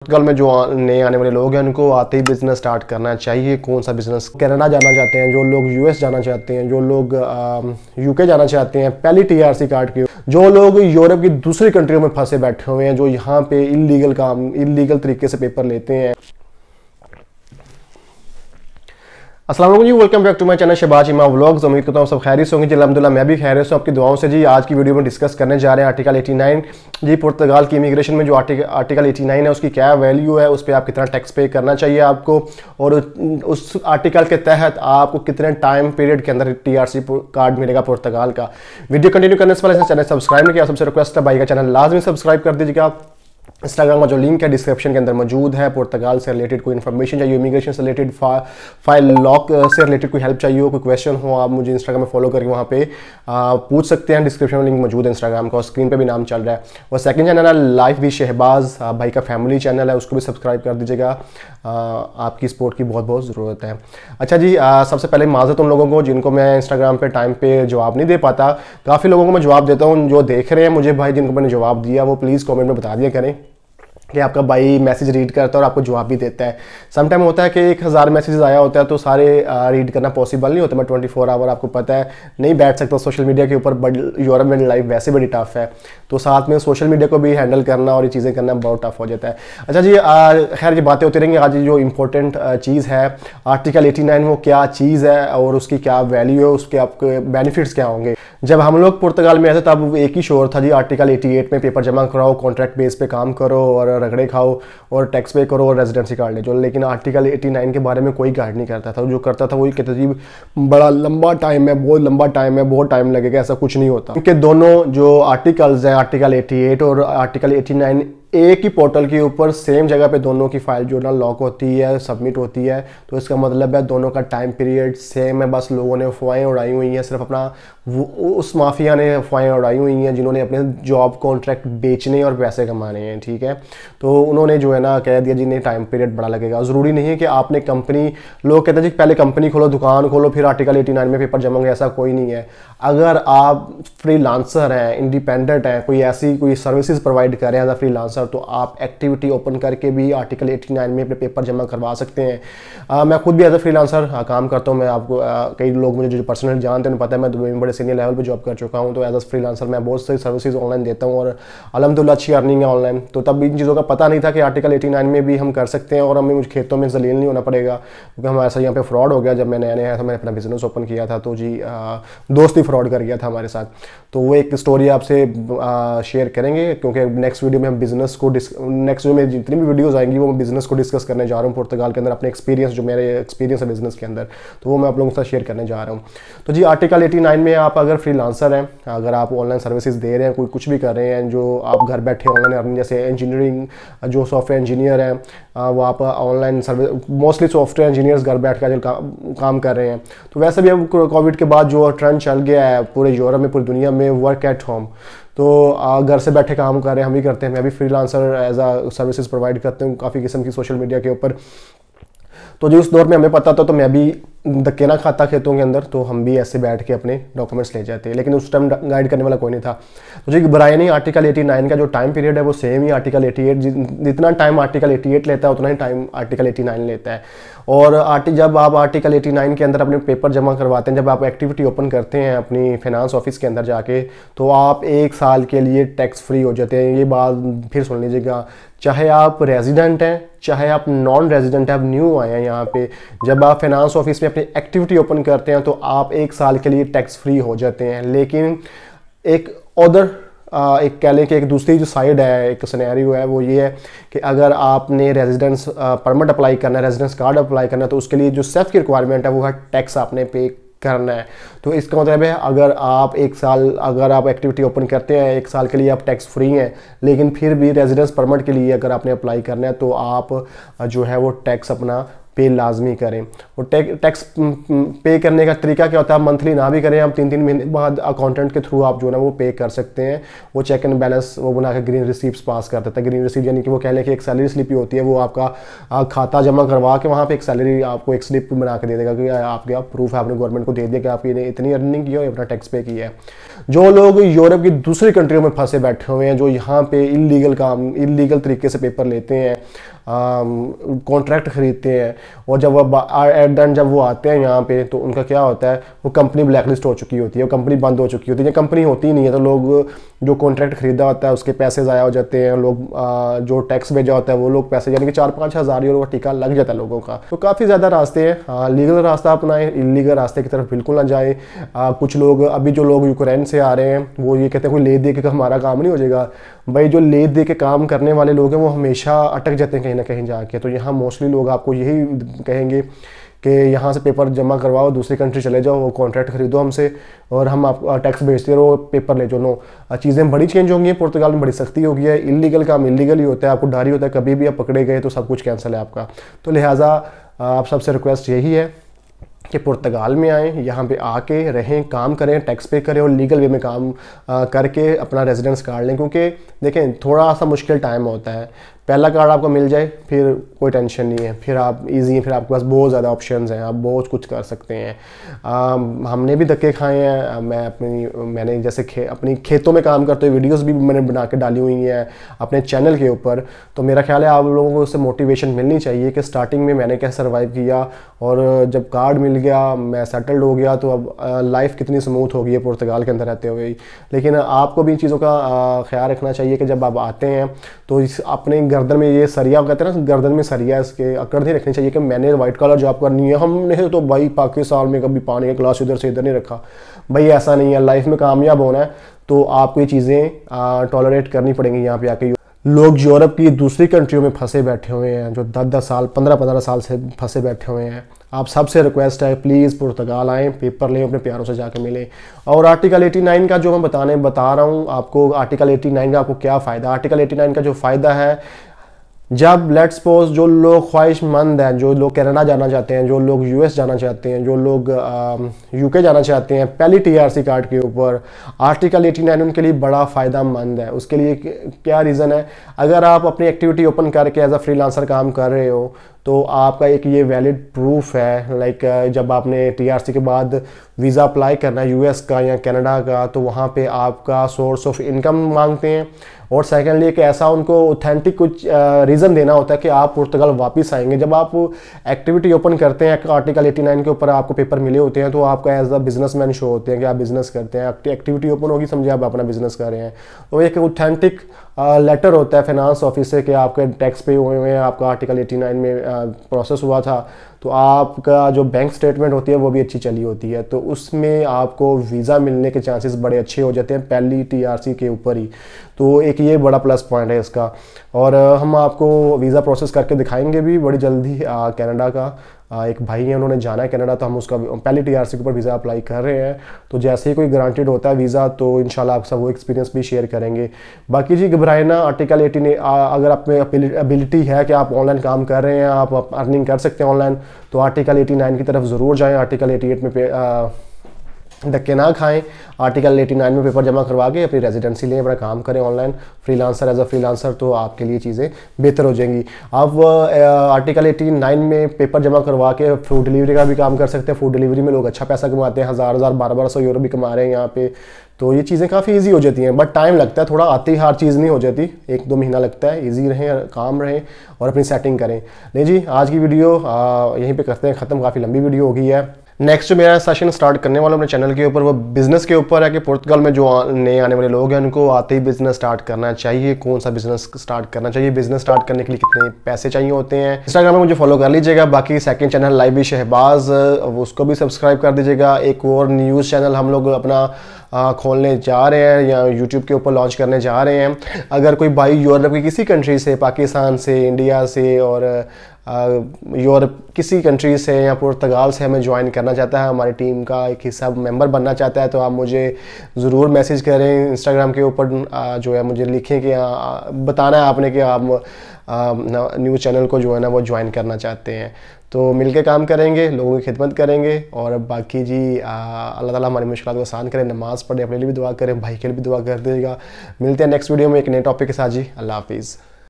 पुर्तगाल में जो नए आने वाले लोग हैं उनको आते ही बिजनेस स्टार्ट करना चाहिए। कौन सा बिजनेस? कनाडा जाना चाहते हैं जो लोग, यूएस जाना चाहते हैं जो लोग, यूके जाना चाहते हैं पहली टीआरसी कार्ड की, जो लोग यूरोप की दूसरी कंट्रियों में फंसे बैठे हुए हैं, जो यहाँ पे इलीगल तरीके से पेपर लेते हैं। अस्सलाम वालेकुम जी, welcome back to my channel Shahbaz Imam vlogs. उम्मीद करता हूँ सब खैरियत से होंगे जी। अल्हम्दुलिल्लाह मैं भी खैरियत से हूँ आपकी दुआओं से जी। आज की वीडियो में डिस्कस करने जा रहे हैं आर्टिकल 89 जी। पुर्तगाल की इमिग्रेशन में जो आर्टिकल 89 है उसकी क्या वैल्यू है, उस पर आप कितना टैक्स पे करना चाहिए आपको, और उस आर्टिकल के तहत आपको कितने टाइम पीरियड के अंदर टीआरसी कार्ड मिलेगा पुर्तगाल का। वीडियो कंटिन्यू करने से पहले चैनल सब्सक्राइब नहीं किया, सबसे रिक्वेस्ट है भाई का चैनल लाजमी सब्सक्राइब कर दीजिएगा। इंस्टाग्राम का जो लिंक है डिस्क्रिप्शन के अंदर मौजूद है। पुर्तगाल से रिलेटेड कोई इन्फॉर्मेशन चाहिए, इमिग्रेशन से रिलेटेड, फाइल लॉक से रिलेटेड कोई हेल्प चाहिए हो, कोई क्वेश्चन हो, आप मुझे इंस्टाग्राम में फॉलो करके वहाँ पे पूछ सकते हैं। डिस्क्रिप्शन में लिंक मौजूद है इंस्टाग्राम का, और स्क्रीन पे भी नाम चल रहा है। और सेकंड चैनल है लाइफ भी शहबाज भाई का फैमिली चैनल है, उसको भी सब्सक्राइब कर दीजिएगा। आपकी सपोर्ट की बहुत बहुत ज़रूरत है। अच्छा जी, सबसे पहले माज़रत उन लोगों को जिनको मैं इंस्टाग्राम पे टाइम पे जवाब नहीं दे पाता। काफ़ी लोगों को मैं जवाब देता हूँ, जो देख रहे हैं मुझे भाई, जिनको मैंने जवाब दिया वो प्लीज़ कमेंट में बता दिया करें कि आपका भाई मैसेज रीड करता है और आपको जवाब भी देता है। समटाइम होता है कि 1000 मैसेजेस आया होता है तो सारे रीड करना पॉसिबल नहीं होता। मैं 24 आवर आपको पता है नहीं बैठ सकता सोशल मीडिया के ऊपर, बट यूरोप में लाइफ वैसे बड़ी टफ है, तो साथ में सोशल मीडिया को भी हैंडल करना और ये चीज़ें करना बहुत टफ हो जाता है। अच्छा जी, खैर ये बातें होती रहेंगी। आज जो इंपॉर्टेंट चीज़ है आर्टिकल 89 वो क्या चीज़ है और उसकी क्या वैल्यू है, उसके आपके बेनिफिट्स क्या होंगे। जब हम लोग पुर्तगाल में आए थे तब एक ही शोर था जी, आर्टिकल 88 में पेपर जमा कराओ, कॉन्ट्रैक्ट बेस पे काम करो और रगड़े खाओ और टैक्स पे करो और रेजिडेंसी कार्ड ले जाओ। लेकिन आर्टिकल 89 के बारे में कोई गाइड नहीं करता था। जो करता था वही कहता जी बड़ा लंबा टाइम है, बहुत लंबा टाइम है, बहुत टाइम लगेगा, ऐसा कुछ नहीं होता। क्योंकि दोनों जो आर्टिकल्स हैं, आर्टिकल 88 और आर्टिकल 89, एक ही पोर्टल के ऊपर सेम जगह पे दोनों की फाइल जो ना लॉक होती है, सबमिट होती है। तो इसका मतलब है दोनों का टाइम पीरियड सेम है। बस लोगों ने अफवाहें उड़ाई हुई हैं, सिर्फ अपना उस माफिया ने अफवाहें उड़ाई हुई हैं जिन्होंने अपने जॉब कॉन्ट्रैक्ट बेचने और पैसे कमाने हैं, ठीक है। तो उन्होंने जो है ना कह दिया जी नहीं टाइम पीरियड बड़ा लगेगा। ज़रूरी नहीं है कि आपने कंपनी, लोग कहते हैं जी पहले कंपनी खोलो, दुकान खोलो, फिर आर्टिकल 89 में पेपर जमा होंगे, ऐसा कोई नहीं है। अगर आप फ्रीलांसर हैं, इंडिपेंडेंट हैं, कोई सर्विसेज प्रोवाइड कर रहे हैं एज अ फ्रीलांसर, तो आप एक्टिविटी ओपन करके भी आर्टिकल 89 में अपने पेपर जमा करवा सकते हैं। मैं खुद भी एज अ फ्रीलांसर काम करता हूँ। मैं आपको कई लोग मुझे जो पर्सनल जानते हैं पता है, मैं दुबई में बड़े सीनियर लेवल पे जॉब कर चुका हूँ। तो एज अ फ्रीलांसर मैं बहुत सारी सर्विसेज ऑनलाइन देता हूँ और अल्हम्दुलिल्लाह अच्छी अर्निंग है ऑनलाइन। तो तब इन चीज़ों का पता नहीं था कि आर्टिकल 89 में भी हम कर सकते हैं और हमें मुझे खेतों में जलील नहीं होना पड़ेगा, क्योंकि हमारे साथ यहाँ पे फ्रॉड हो गया। जब मैं नया नया था, मैंने अपना बिजनेस ओपन किया था तो जी दोस्त ही फ्रॉड कर गया था हमारे साथ। तो वो एक स्टोरी आपसे शेयर करेंगे, क्योंकि नेक्स्ट वीडियो में हम बिजनेस को नेक्स्ट वीडियो में जितनी भी वीडियोस आएंगी वो मैं बिजनेस को डिस्कस करने जा रहा हूँ पुर्तगाल के अंदर, अपने एक्सपीरियंस, जो मेरे एक्सपीरियंस है बिजनेस के अंदर, तो वो मैं आप लोगों के साथ शेयर करने जा रहा हूँ। तो जी आर्टिकल 89 में आप अगर फ्रीलांसर हैं, अगर आप ऑनलाइन सर्विसेज दे रहे हैं, कोई कुछ भी कर रहे हैं, जो आप घर बैठे ऑनलाइन अर्निंग, जैसे इंजीनियरिंग, जो सॉफ्टवेयर इंजीनियर हैं वो आप online service, mostly software engineers घर बैठ कर काम कर रहे हैं। तो वैसे भी अब कोविड के बाद जो ट्रेंड चल गया है पूरे यूरोप में, पूरी दुनिया में, वर्क एट होम, तो घर से बैठे काम कर रहे हैं, हम भी करते हैं। मैं भी फ्रीलांसर एज आ सर्विसेज प्रोवाइड करते हूँ काफ़ी किस्म की सोशल मीडिया के ऊपर। तो जो उस दौर में हमें पता था तो मैं भी धक्के ना खाता खेतों के अंदर, तो हम भी ऐसे बैठ के अपने डॉक्यूमेंट्स ले जाते हैं, लेकिन उस टाइम गाइड करने वाला कोई नहीं था। तो जी बुराई नहीं, आर्टिकल 89 का जो टाइम पीरियड है वो सेम ही आर्टिकल 88, जितना टाइम आर्टिकल 88 लेता है उतना ही टाइम आर्टिकल 89 लेता है। और जब आप आर्टिकल 89 के अंदर अपने पेपर जमा करवाते हैं, जब आप एक्टिविटी ओपन करते हैं अपनी फाइनेंस ऑफिस के अंदर जाके, तो आप 1 साल के लिए टैक्स फ्री हो जाते हैं। ये बात फिर सुन लीजिएगा, चाहे आप रेजिडेंट हैं, चाहे आप नॉन रेजिडेंट हैं, आप न्यू आए हैं यहाँ पे, जब आप फाइनेंस ऑफिस में अपनी एक्टिविटी ओपन करते हैं तो आप 1 साल के लिए टैक्स फ्री हो जाते हैं। लेकिन एक एक कह लें कि एक दूसरी जो साइड है, एक सिनेरियो है, वो ये है कि अगर आपने रेजिडेंस परमिट अप्लाई करना है, रेजिडेंस कार्ड अप्लाई करना है, तो उसके लिए जो सेल्फ की रिक्वायरमेंट है वो है टैक्स आपने पे करना है। तो इसका मतलब है अगर आप 1 साल, अगर आप एक्टिविटी ओपन करते हैं 1 साल के लिए आप टैक्स फ्री हैं, लेकिन फिर भी रेजिडेंस परमिट के लिए अगर आपने अप्लाई करना है तो आप जो है वो टैक्स अपना पे लाजमी करें। और टैक्स पे करने का तरीका क्या होता है, आप मंथली ना भी करें, आप 3-3 महीने बाद अकाउंटेंट के थ्रू आप जो है ना वो पे कर सकते हैं। वो चेक एंड बैलेंस वो बना के ग्रीन रिसिप्ट पास कर देता है। ग्रीन रिसिप्ट यानी कि वो कह लें कि एक सैलरी स्लिप ही होती है, वो आपका खाता जमा करवा के वहाँ पे एक सैलरी आपको एक स्लिप बना के दे देगा कि आपके प्रूफ है, आपने गवर्नमेंट को दे दिया कि आपने इतनी अर्निंग की है और अपना टैक्स पे किया है। जो लोग यूरोप की दूसरी कंट्रियों में फंसे बैठे हुए हैं, जो यहाँ पे इलीगल तरीके से पेपर लेते हैं, कॉन्ट्रैक्ट खरीदते हैं, और जब वो एट द एंड जब वो आते हैं यहाँ पे तो उनका क्या होता है, वो कंपनी ब्लैकलिस्ट हो चुकी होती है, वो कंपनी बंद हो चुकी होती है। कंपनी होती ही नहीं है तो लोग जो कॉन्ट्रैक्ट खरीदा होता है उसके पैसे ज़ाया हो जाते हैं, लोग जो टैक्स भेजा होता है वो लोग पैसे, यानी कि 4-5 हज़ार यूरो का टिका लग जाता है लोगों का। तो काफ़ी ज़्यादा रास्ते हैं, लीगल रास्ता अपनाएं, इलीगल रास्ते की तरफ बिल्कुल ना जाए। कुछ लोग अभी जो लोग यूक्रेन से आ रहे हैं वो ये कहते हैं कोई ले दे के हमारा काम नहीं हो जाएगा। भाई जो ले दे के काम करने वाले लोग हैं वो हमेशा अटक जाते हैं कहीं ना कहीं जाके। तो यहाँ मोस्टली लोग आपको यही कहेंगे कि यहाँ से पेपर जमा करवाओ, दूसरी कंट्री चले जाओ, वो कॉन्ट्रैक्ट खरीदो हमसे और हम आप टैक्स भेजते रहो, पेपर ले जाओ। नो, चीज़ें बड़ी चेंज हो गई हैं, पुर्तगाल में बड़ी सख्ती हो गई है। इलीगल काम इलीगल ही होता है, आपको डर ही होता है कभी भी आप पकड़े गए तो सब कुछ कैंसिल है आपका। तो लिहाजा आप सबसे रिक्वेस्ट यही है कि पुर्तगाल में आएँ, यहाँ पे आके रहें, काम करें, टैक्स पे करें और लीगल वे में काम करके अपना रेजिडेंस कार्ड लें। क्योंकि देखें थोड़ा सा मुश्किल टाइम होता है, पहला कार्ड आपको मिल जाए फिर कोई टेंशन नहीं है, फिर आप इजी हैं, फिर आपके पास बहुत ज़्यादा ऑप्शंस हैं, आप बहुत कुछ कर सकते हैं। हमने भी धक्के खाए हैं। मैंने जैसे अपनी खेतों में काम करते हुए वीडियोस भी मैंने बना के डाली हुई हैं अपने चैनल के ऊपर। तो मेरा ख्याल है आप लोगों को उससे मोटिवेशन मिलनी चाहिए कि स्टार्टिंग में मैंने क्या सर्वाइव किया और जब कार्ड मिल गया, मैं सेटल्ड हो गया, तो अब लाइफ कितनी स्मूथ हो गई है पुर्तगाल के अंदर रहते हुए। लेकिन आपको भी इन चीज़ों का ख्याल रखना चाहिए कि जब आप आते हैं तो अपने गर्दन में ये सरिया कहते हैं ना, गर्दन में सरिया, इसके अकड़ नहीं रखनी चाहिए कि मैंने वाइट कॉलर जॉब करनी है। हमने तो भाई पाकिस्तान में कभी पानी का गिलास इधर से इधर नहीं रखा। भाई ऐसा नहीं है, लाइफ में कामयाब होना है तो आपको ये चीज़ें टॉलरेट करनी पड़ेंगी। यहाँ पे आके लोग यूरोप की दूसरी कंट्रियों में फंसे बैठे हुए हैं, जो 10-10 साल 15-15 साल से फंसे बैठे हुए हैं। आप सबसे रिक्वेस्ट है प्लीज़ पुर्तगाल आएँ, पेपर लें, अपने प्यारों से जाके मिलें। और आर्टिकल 89 का जो मैं बता रहा हूँ आपको, आर्टिकल 89 का आपको क्या फ़ायदा। आर्टिकल 89 का जो फ़ायदा है, जब लेट्स सपोज जो लोग ख्वाहिशमंद हैं, जो लोग कनाडा जाना चाहते हैं, जो लोग यूएस जाना चाहते हैं, जो लोग यूके जाना चाहते हैं पहली टीआरसी कार्ड के ऊपर, आर्टिकल 89 उनके लिए बड़ा फ़ायदा मंद है। उसके लिए क्या रीज़न है, अगर आप अपनी एक्टिविटी ओपन करके एज अ फ्रीलांसर काम कर रहे हो तो आपका एक ये वैलिड प्रूफ है। लाइक जब आपने टीआरसी के बाद वीज़ा अप्लाई करना है यूएस का या कनाडा का, तो वहाँ पे आपका सोर्स ऑफ इनकम मांगते हैं। और सेकेंडली एक ऐसा उनको ऑथेंटिक कुछ रीज़न देना होता है कि आप पुर्तगाल वापस आएंगे। जब आप एक्टिविटी ओपन करते हैं आर्टिकल 89 के ऊपर आपको पेपर मिले होते हैं तो आपका एज अ बिजनेसमैन शो होते हैं कि आप बिज़नेस करते हैं। एक्टिविटी ओपन होगी, समझे आप अपना बिजनेस कर रहे हैं। तो एक ऑथेंटिक लेटर होता है फाइनेंस ऑफिस से कि आपके टैक्स पे हुए हैं, आपका आर्टिकल 89 में प्रोसेस हुआ था, तो आपका जो बैंक स्टेटमेंट होती है वो भी अच्छी चली होती है। तो उसमें आपको वीज़ा मिलने के चांसेस बड़े अच्छे हो जाते हैं पहली टीआरसी के ऊपर ही। तो एक ये बड़ा प्लस पॉइंट है इसका। और हम आपको वीज़ा प्रोसेस करके दिखाएंगे भी बड़ी जल्दी। कनाडा का एक भाई है, उन्होंने जाना है कनाडा, तो हम उसका पहली टीआरसी के ऊपर वीज़ा अप्लाई कर रहे हैं। तो जैसे ही कोई ग्रांटेड होता है वीज़ा तो इंशाल्लाह आपके साथ वो एक्सपीरियंस भी शेयर करेंगे। बाकी जी घबराए ना, आर्टिकल 18 अगर आप में एबिलिटी है कि आप ऑनलाइन काम कर रहे हैं, आप अर्निंग कर सकते हैं ऑनलाइन, तो आर्टिकल 89 की तरफ ज़रूर जाएँ। आर्टिकल 88 में धक्के ना खाएं। आर्टिकल 89 में पेपर जमा करवा के अपनी रेजिडेंसी लें, अपना काम करें online freelancer as a freelancer, तो आपके लिए चीज़ें बेहतर हो जाएंगी। आप आर्टिकल 89 में पेपर जमा करवा के फूड डिलीवरी का भी काम कर सकते हैं। फूड डिलीवरी में लोग अच्छा पैसा कमाते हैं, 1000-1000 1200 यूरो भी कमा रहे हैं यहाँ पे। तो ये चीज़ें काफ़ी इजी हो जाती हैं, बट टाइम लगता है थोड़ा, आती हर चीज़ नहीं हो जाती, 1-2 महीना लगता है। इजी रहें, काम रहें और अपनी सेटिंग करें। नहीं जी, आज की वीडियो यहीं पे करते हैं ख़त्म, काफ़ी लंबी वीडियो हो गई है। नेक्स्ट जो मेरा सेशन स्टार्ट करने वाला हूं अपने चैनल के ऊपर वो बिज़नेस के ऊपर है कि पुर्तगाल में जो नए आने वाले लोग हैं उनको आते ही बिज़नेस स्टार्ट करना चाहिए, कौन सा बिज़नेस स्टार्ट करना चाहिए, बिज़नेस स्टार्ट करने के लिए कितने पैसे चाहिए होते हैं। इंस्टाग्राम में मुझे फॉलो कर लीजिएगा। बाकी सेकंड चैनल लाइव भी शहबाज, उसको भी सब्सक्राइब कर दीजिएगा। एक और न्यूज़ चैनल हम लोग अपना खोलने जा रहे हैं या यूट्यूब के ऊपर लॉन्च करने जा रहे हैं। अगर कोई भाई यूरोप की किसी कंट्री से, पाकिस्तान से, इंडिया से और यूरोप किसी कंट्री से या पुर्तगाल से हमें ज्वाइन करना चाहता है, हमारी टीम का एक हिस्सा मेंबर बनना चाहता है, तो आप मुझे ज़रूर मैसेज करें इंस्टाग्राम के ऊपर, जो है मुझे लिखें कि बताना है आपने कि आप न्यूज़ चैनल को जो है ना वो ज्वाइन करना चाहते हैं। तो मिलके काम करेंगे, लोगों की खिदमत करेंगे। और बाकी जी अल्लाह ताला हमारी मुश्किलात को आसान करें, नमाज़ पढ़ें, अपने लिए भी दुआ करें, भाई के लिए भी दुआ कर दीजिएगा। मिलते हैं नेक्स्ट वीडियो में एक नए टॉपिक के साथ जी। अल्लाह हाफिज़।